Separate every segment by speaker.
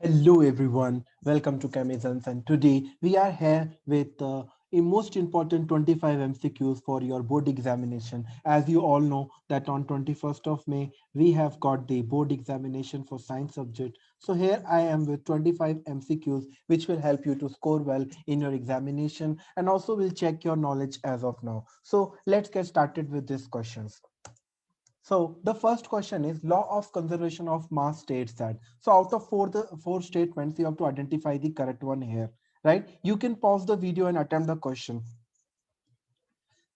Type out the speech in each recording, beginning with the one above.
Speaker 1: Hello everyone, welcome to Chemizans, and today we are here with a most important 25 MCQs for your board examination. As you all know that on 21st of May we have got the board examination for science subject. So here I am with 25 MCQs which will help you to score well in your examination and also will check your knowledge as of now. So let's get started with these questions. So the first question is law of conservation of mass states that. So out of four statements, you have to identify the correct one here, right? You can pause the video and attempt the question.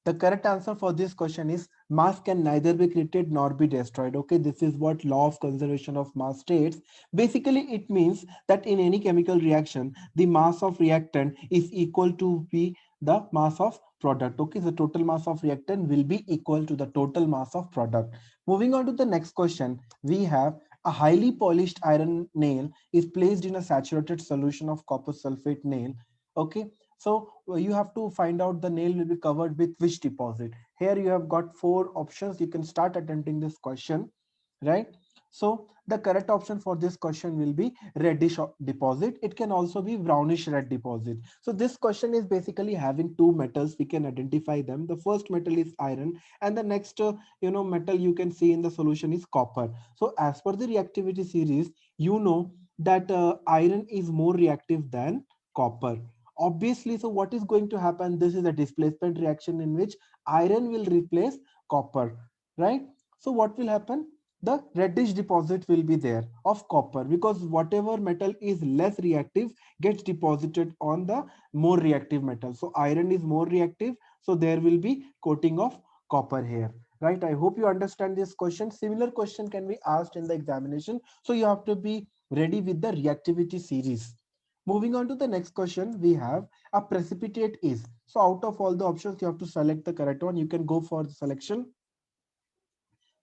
Speaker 1: The correct answer for this question is mass can neither be created nor be destroyed. Okay, this is what law of conservation of mass states. Basically, it means that in any chemical reaction, the mass of reactant is equal to be the mass of product. Okay, the total mass of reactant will be equal to the total mass of product. Moving on to the next question, we have a highly polished iron nail is placed in a saturated solution of copper sulfate nail. Okay, so you have to find out the nail will be covered with which deposit. Here you have got four options. You can start attempting this question, right? So the correct option for this question will be reddish deposit. It can also be brownish red deposit. So this question is basically having two metals. We can identify them. The first metal is iron, and the next metal you can see in the solution is copper. So as per the reactivity series, you know that iron is more reactive than copper. Obviously, so what is going to happen? This is a displacement reaction in which iron will replace copper, right? So what will happen? The reddish deposit will be there of copper, because whatever metal is less reactive gets deposited on the more reactive metal. So iron is more reactive, so there will be coating of copper here, right? I hope you understand this question. Similar question can be asked in the examination, so you have to be ready with the reactivity series. Moving on to the next question, we have a precipitate is. So out of all the options, you have to select the correct one. You can go for the selection.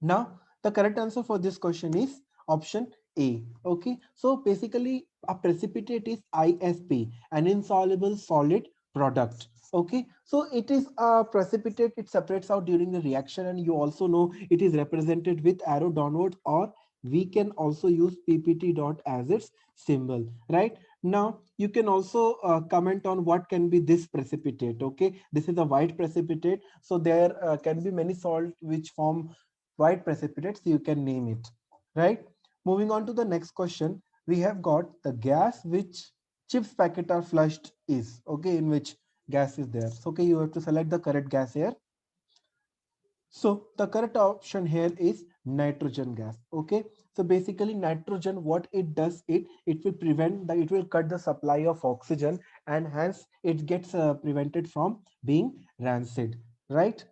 Speaker 1: Now, the correct answer for this question is option A. Okay. So basically, a precipitate is ISP, an insoluble solid product. Okay. So it is a precipitate. It separates out during the reaction, and you also know it is represented with arrow downwards, or we can also use PPT dot as its symbol, right? Now you can also comment on what can be this precipitate. Okay, this is a white precipitate, so there can be many salt which form white precipitate, so you can name it, right? Moving on to the next question, we have got the gas which chips packet are flushed is. Okay, in which gas is there. So okay, you have to select the correct gas here. So the correct option here is nitrogen gas. Okay, so basically nitrogen, what it does, it will prevent that, it will cut the supply of oxygen, and hence it gets prevented from being rancid, right?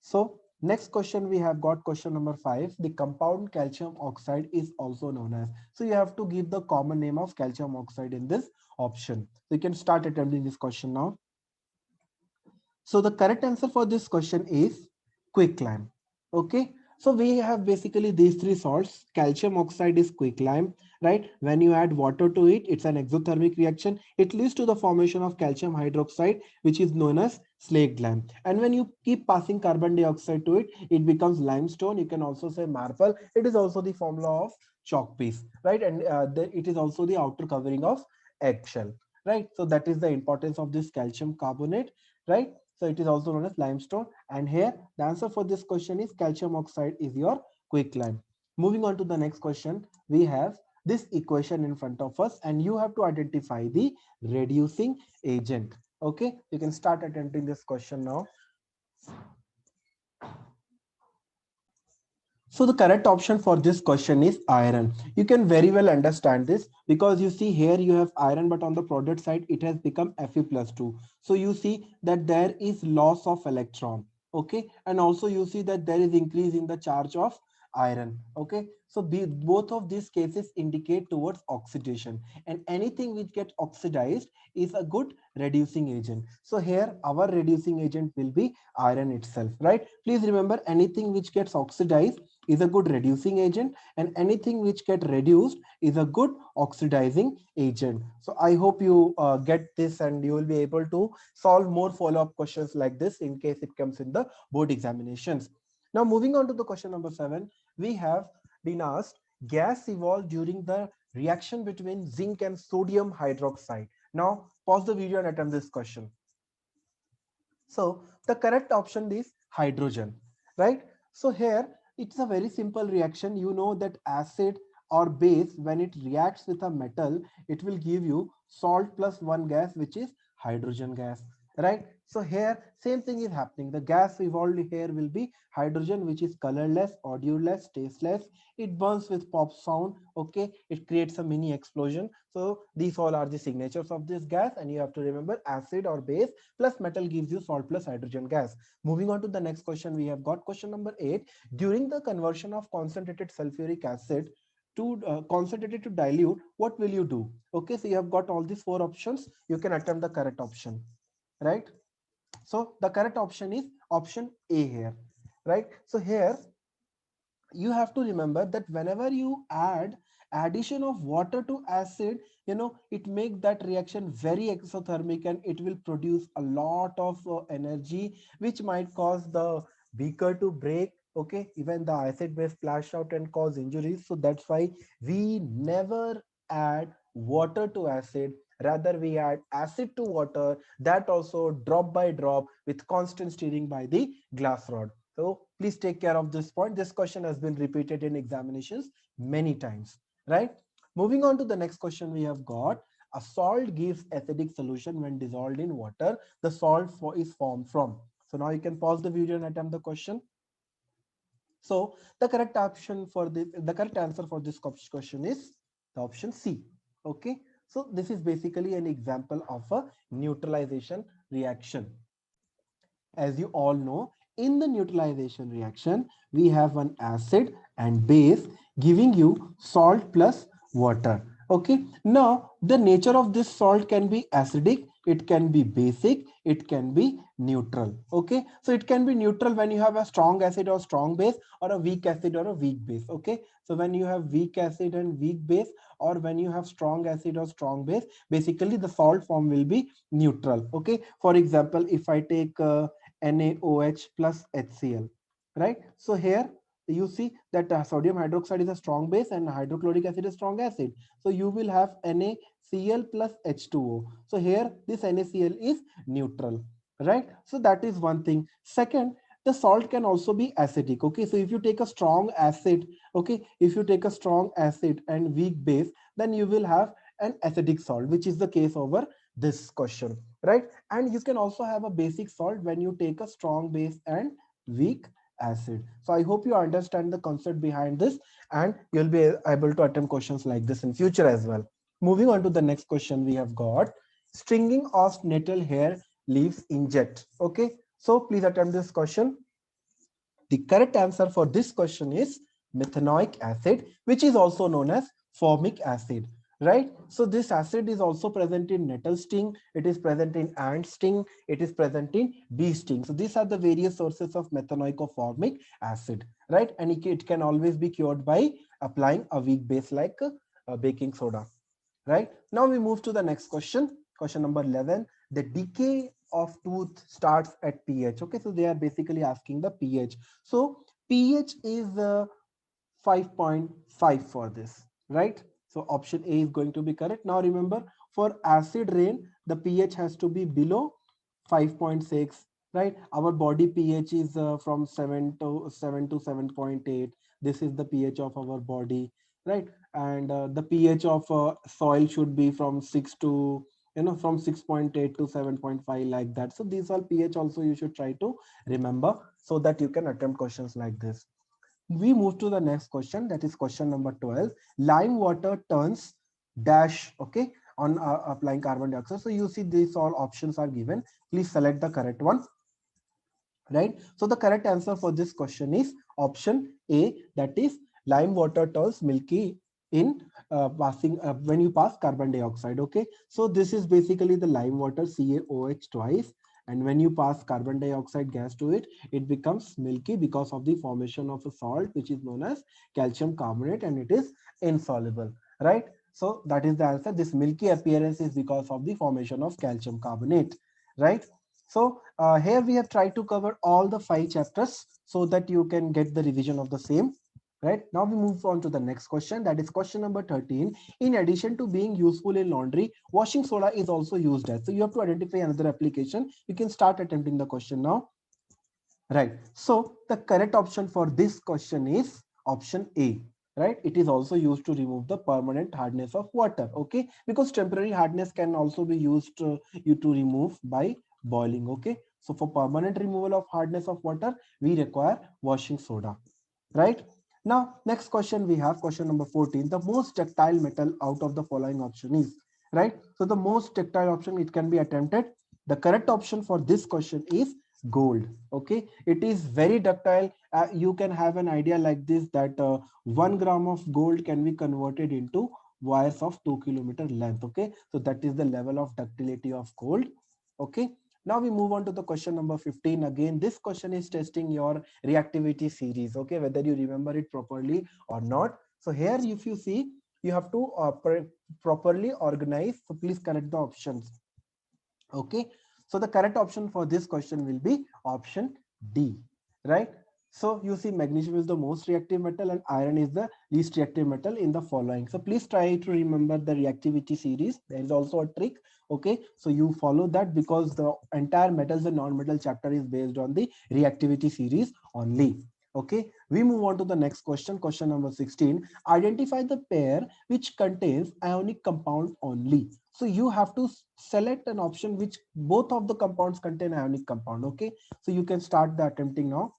Speaker 1: So next question, we have got question number 5. The compound calcium oxide is also known as. So you have to give the common name of calcium oxide in this option. So you can start attempting this question now. So the correct answer for this question is quicklime. Okay. So we have basically these three salts. Calcium oxide is quicklime, right? When you add water to it, it's an exothermic reaction. It leads to the formation of calcium hydroxide, which is known as slaked lime. And when you keep passing carbon dioxide to it, it becomes limestone. You can also say marble. It is also the formula of chalk piece, right? And it is also the outer covering of eggshell, right? So that is the importance of this calcium carbonate, right? So it is also known as limestone. And here the answer for this question is calcium oxide is your quicklime. Moving on to the next question, we have this equation in front of us, and you have to identify the reducing agent. Okay, you can start attempting this question now. So the correct option for this question is iron. You can very well understand this, because you see here you have iron, but on the product side it has become Fe plus 2. So you see that there is loss of electron. Okay, and also you see that there is increase in the charge of iron. Okay, so both of these cases indicate towards oxidation, and anything which gets oxidized is a good reducing agent. So here our reducing agent will be iron itself, right? Please remember, anything which gets oxidized is a good reducing agent, and anything which get reduced is a good oxidizing agent. So I hope you get this, and you will be able to solve more follow-up questions like this in case it comes in the board examinations. Now moving on to the question number 7, we have been asked, gas evolved during the reaction between zinc and sodium hydroxide. Now pause the video and attempt this question. So the correct option is hydrogen, right? So here it's a very simple reaction. You know that acid or base, when it reacts with a metal, it will give you salt plus one gas, which is hydrogen gas, right? So here same thing is happening. The gas evolved here will be hydrogen, which is colorless, odorless, tasteless. It burns with pop sound. Okay, it creates a mini explosion. So these all are the signatures of this gas, and you have to remember acid or base plus metal gives you salt plus hydrogen gas. Moving on to the next question, we have got question number 8. During the conversion of concentrated sulfuric acid to concentrated to dilute, what will you do? Okay, so you have got all these four options. You can attempt the correct option, right? So the correct option is option A here, right? So here you have to remember that whenever you add addition of water to acid, it make that reaction very exothermic, and it will produce a lot of energy, which might cause the beaker to break. Okay, even the acid may splash out and cause injuries. So that's why we never add water to acid, rather we add acid to water, that also drop by drop with constant steering by the glass rod. So please take care of this point. This question has been repeated in examinations many times, right? Moving on to the next question, we have got a salt gives acidic solution when dissolved in water. The salt is formed from. So now you can pause the video and attempt the question. So the correct option for this, the correct answer for this question is the option C. Okay. So this is basically an example of a neutralization reaction. As you all know, in the neutralization reaction, we have one acid and base giving you salt plus water. Okay. Now, the nature of this salt can be acidic, it can be basic, it can be neutral. Okay. So it can be neutral when you have a strong acid or strong base, or a weak acid or a weak base. Okay. So when you have weak acid and weak base, or when you have strong acid or strong base, basically the salt form will be neutral. Okay. For example, if I take NaOH plus HCl, right? So here you see that sodium hydroxide is a strong base and hydrochloric acid is strong acid. So you will have NaCl plus H2O. So here this NaCl is neutral, right? So that is one thing. Second, the salt can also be acidic. Okay, so if you take a strong acid, okay, if you take a strong acid and weak base, then you will have an acidic salt, which is the case over this question, right? And you can also have a basic salt when you take a strong base and weak acid. So I hope you understand the concept behind this, and you'll be able to attempt questions like this in future as well. Moving on to the next question, we have got stringing of nettle hair leaves in jet. Okay, so please attempt this question. The correct answer for this question is methanoic acid, which is also known as formic acid, right? So this acid is also present in nettle sting, it is present in ant sting, it is present in bee sting. So these are the various sources of methanoic or formic acid, right? And it can always be cured by applying a weak base like baking soda, right? Now we move to the next question, question number 11. The decay of tooth starts at pH. Okay, so they are basically asking the pH. So pH is 5.5 for this, right? So option A is going to be correct. Now remember, for acid rain, the pH has to be below 5.6, right? Our body pH is from 7 to 7.8. This is the pH of our body, right? And the pH of soil should be from 6 to from 6.8 to 7.5, like that. So these are pH also you should try to remember, so that you can attempt questions like this. We move to the next question, that is question number 12. Lime water turns dash, okay, on applying carbon dioxide. So you see these all options are given. Please select the correct one, right? So the correct answer for this question is option A, that is lime water turns milky in passing when you pass carbon dioxide. Okay, so this is basically the lime water, CaOH twice, and when you pass carbon dioxide gas to it, it becomes milky because of the formation of a salt which is known as calcium carbonate, and it is insoluble, right? So that is the answer. This milky appearance is because of the formation of calcium carbonate, right? So here we have tried to cover all the 5 chapters so that you can get the revision of the same. Right, now we move on to the next question, that is question number 13. In addition to being useful in laundry, washing soda is also used as. So you have to identify another application. You can start attempting the question now. Right, so the correct option for this question is option A. Right, it is also used to remove the permanent hardness of water. Okay, because temporary hardness can also be used you to remove by boiling. Okay, so for permanent removal of hardness of water we require washing soda. Right, now next question, we have question number 14. The most ductile metal out of the following option is. Right, so the most ductile option it can be attempted. The correct option for this question is gold. Okay, it is very ductile. You can have an idea like this, that 1 gram of gold can be converted into wires of 2 kilometer length. Okay, so that is the level of ductility of gold. Okay, now we move on to the question number 15. Again, this question is testing your reactivity series. Okay, whether you remember it properly or not. So here, if you see, you have to properly organize. So please correct the options. Okay, so the correct option for this question will be option D. Right, so you see magnesium is the most reactive metal and iron is the least reactive metal in the following. So please try to remember the reactivity series. There is also a trick. Okay, so you follow that, because the entire metals and non-metal chapter is based on the reactivity series only. Okay, we move on to the next question, question number 16. Identify the pair which contains ionic compound only. So you have to select an option which both of the compounds contain ionic compound. Okay, so you can start the attempting now.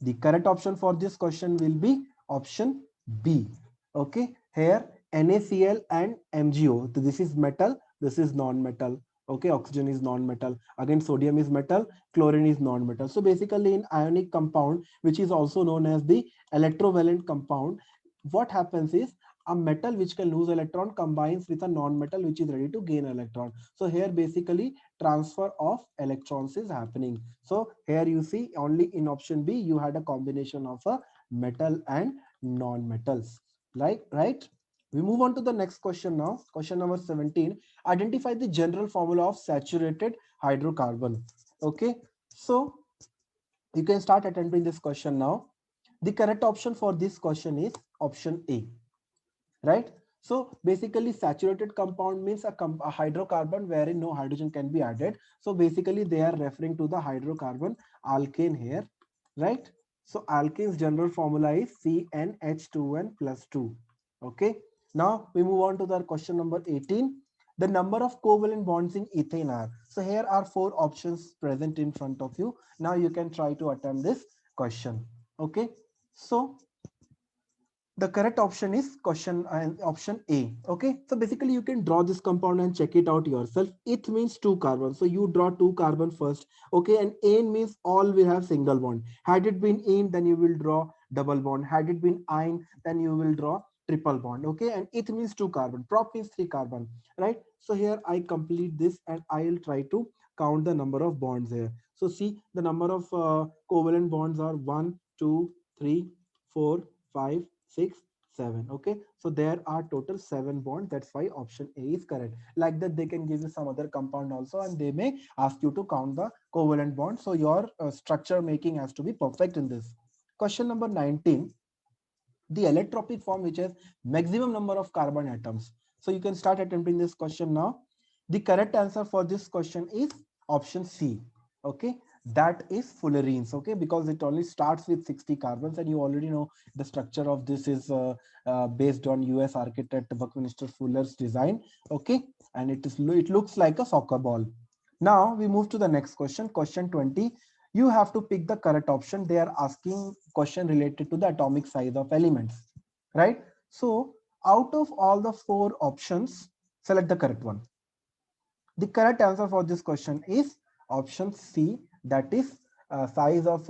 Speaker 1: The correct option for this question will be option B. Okay, here NaCl and MgO. So this is metal, this is non-metal. Okay, oxygen is non-metal. Again, sodium is metal, chlorine is non-metal. So basically in ionic compound, which is also known as the electrovalent compound, what happens is a metal which can lose electron combines with a non-metal which is ready to gain electron. So here basically transfer of electrons is happening. So here you see only in option B you had a combination of a metal and non-metals. Right? We move on to the next question now. Question number 17. Identify the general formula of saturated hydrocarbon. Okay, so you can start attempting this question now. The correct option for this question is option A. Right, so basically saturated compound means a hydrocarbon wherein no hydrogen can be added. So basically they are referring to the hydrocarbon alkane here. Right, so alkane's general formula is CnH2n plus 2. Okay, now we move on to the question number 18. The number of covalent bonds in ethane are. So here are four options present in front of you. Now you can try to attempt this question. Okay, so the correct option is question and option A. Okay, so basically you can draw this compound and check it out yourself. It means two carbon, so you draw two carbon first. Okay, and ane means all will have single bond. Had it been ene, then you will draw double bond. Had it been ine, then you will draw triple bond. Okay, and it means two carbon. Prop means three carbon. Right, so here I complete this and I'll try to count the number of bonds here. So see, the number of covalent bonds are 1 2 3 4 5 6 7. Okay, so there are total 7 bonds. That's why option A is correct. Like that they can give you some other compound also and they may ask you to count the covalent bond. So your structure making has to be perfect in this. Question number 19. The allotropic form which has maximum number of carbon atoms. So you can start attempting this question now. The correct answer for this question is option C. Okay, that is fullerenes. Okay, because it only starts with 60 carbons and you already know the structure of this is based on US architect Buckminster Fuller's design. Okay, and it looks like a soccer ball. Now we move to the next question, question 20. You have to pick the correct option. They are asking question related to the atomic size of elements, right? So out of all the four options, select the correct one. The correct answer for this question is option C, that is size of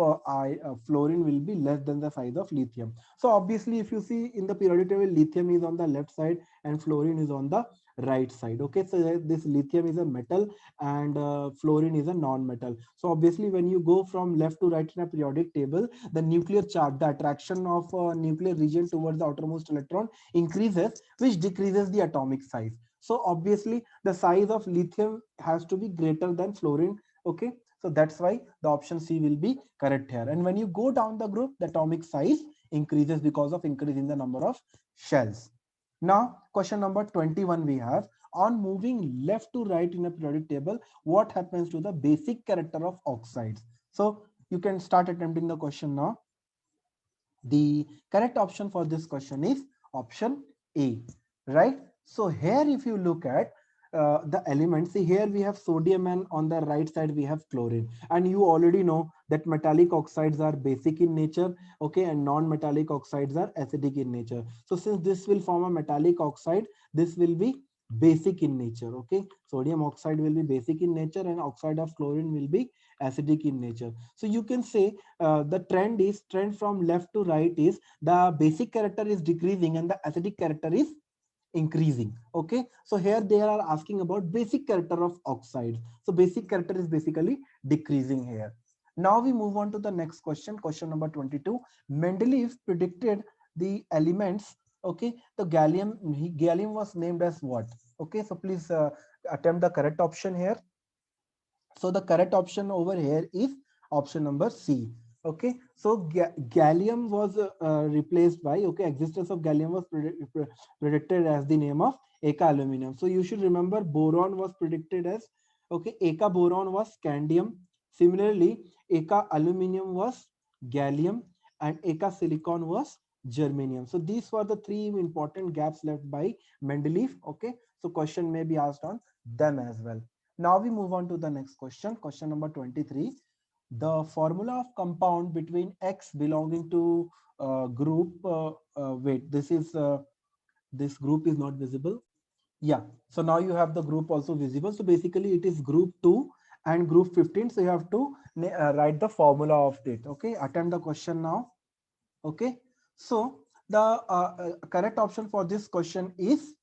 Speaker 1: fluorine will be less than the size of lithium. So obviously if you see in the periodic table, lithium is on the left side and fluorine is on the right side. Okay, so this lithium is a metal and fluorine is a non-metal. So obviously when you go from left to right in a periodic table, the nuclear charge, the attraction of nuclear region towards the outermost electron increases, which decreases the atomic size. So obviously the size of lithium has to be greater than fluorine. Okay, so that's why the option C will be correct here. And when you go down the group, the atomic size increases because of increase in the number of shells. Now, question number 21 we have, on moving left to right in a periodic table, what happens to the basic character of oxides? So you can start attempting the question now. The correct option for this question is option A, right? So here if you look at the elements, see here we have sodium and on the right side we have chlorine, and you already know that metallic oxides are basic in nature, okay, and non-metallic oxides are acidic in nature. So since this will form a metallic oxide, this will be basic in nature, okay. Sodium oxide will be basic in nature and oxide of chlorine will be acidic in nature. So you can say the trend from left to right is the basic character is decreasing and the acidic character is increasing, okay. So here they are asking about basic character of oxides. So basic character is basically decreasing here. Now we move on to the next question, question number 22. Mendeleev predicted the elements, okay. The gallium was named as what? Okay, so please attempt the correct option here. So the correct option over here is option number C. Okay, so gallium was replaced by, okay, existence of gallium was predicted as the name of Eka aluminum. So you should remember boron was predicted as, okay, Eka boron was scandium. Similarly, Eka aluminum was gallium and Eka silicon was germanium. So these were the three important gaps left by Mendeleev. Okay, so question may be asked on them as well. Now we move on to the next question, question number 23. The formula of compound between X belonging to group, wait, this group is not visible. Yeah, so now you have the group also visible. So basically it is group 2 and group 15. So you have to write the formula of it. Okay, attempt the question now. Okay, so the correct option for this question is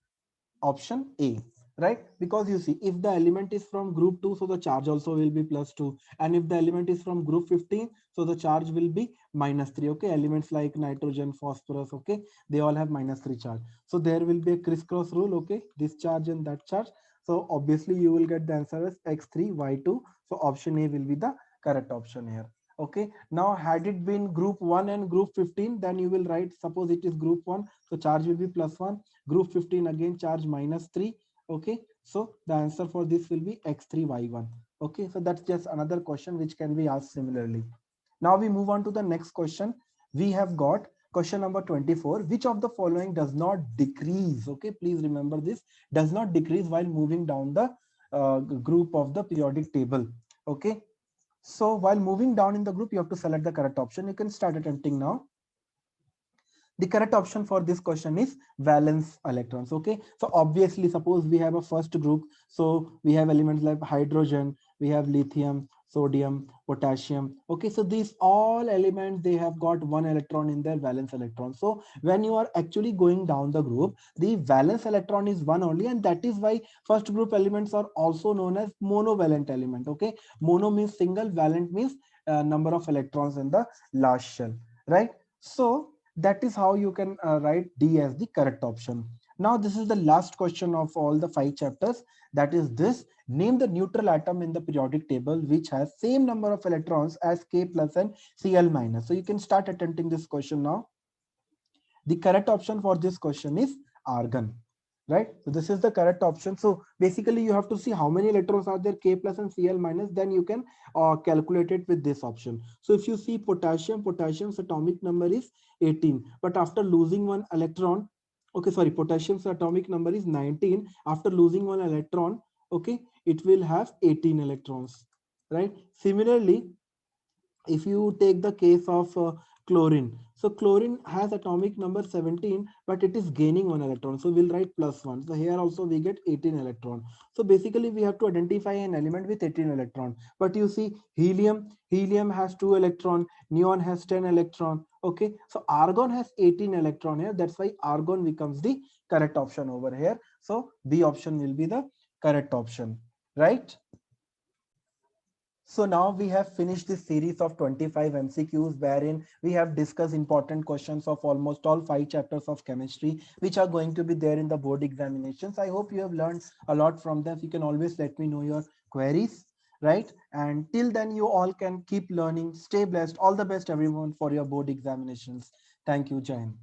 Speaker 1: option A, right? Because you see, if the element is from group 2, so the charge also will be +2. And if the element is from group 15, so the charge will be -3. Okay, elements like nitrogen, phosphorus, okay, they all have -3 charge. So there will be a crisscross rule, okay, this charge and that charge. So obviously you will get the answer as X3, Y2. So option A will be the correct option here. Okay, now had it been group 1 and group 15, then you will write, suppose it is group 1, so charge will be +1, group 15 again charge -3. Okay, so the answer for this will be X3Y1. Okay, so that's just another question which can be asked similarly. Now we move on to the next question. We have got question number 24. Which of the following does not decrease? Okay, please remember this, does not decrease while moving down the group of the periodic table. Okay, so while moving down in the group, you have to select the correct option. You can start attempting now. The correct option for this question is valence electrons. Okay, so obviously suppose we have a first group, so we have elements like hydrogen, we have lithium, sodium, potassium. Okay, so these all elements, they have got one electron in their valence electron. So when you are actually going down the group, the valence electron is one only, and that is why first group elements are also known as monovalent element. Okay, mono means single, valent means number of electrons in the last shell, right? So that is how you can write D as the correct option. Now this is the last question of all the 5 chapters. That is this: name the neutral atom in the periodic table which has same number of electrons as K plus and Cl minus. So you can start attempting this question now. The correct option for this question is argon, right? So this is the correct option. So basically you have to see how many electrons are there, K plus and Cl minus, then you can calculate it with this option. So if you see potassium's atomic number is 18, but after losing one electron, okay, sorry, potassium's atomic number is 19. After losing one electron, okay, it will have 18 electrons, right? Similarly, if you take the case of chlorine, so chlorine has atomic number 17, but it is gaining one electron, so we'll write +1. So here also we get 18 electron. So basically we have to identify an element with 18 electron. But you see, helium has 2 electron, neon has 10 electron. Okay, so argon has 18 electron here, that's why argon becomes the correct option over here. So B option will be the correct option, right? So now we have finished this series of 25 MCQs wherein we have discussed important questions of almost all 5 chapters of chemistry, which are going to be there in the board examinations. I hope you have learned a lot from them. You can always let me know your queries, right? And till then, you all can keep learning. Stay blessed. All the best, everyone, for your board examinations. Thank you, Jain.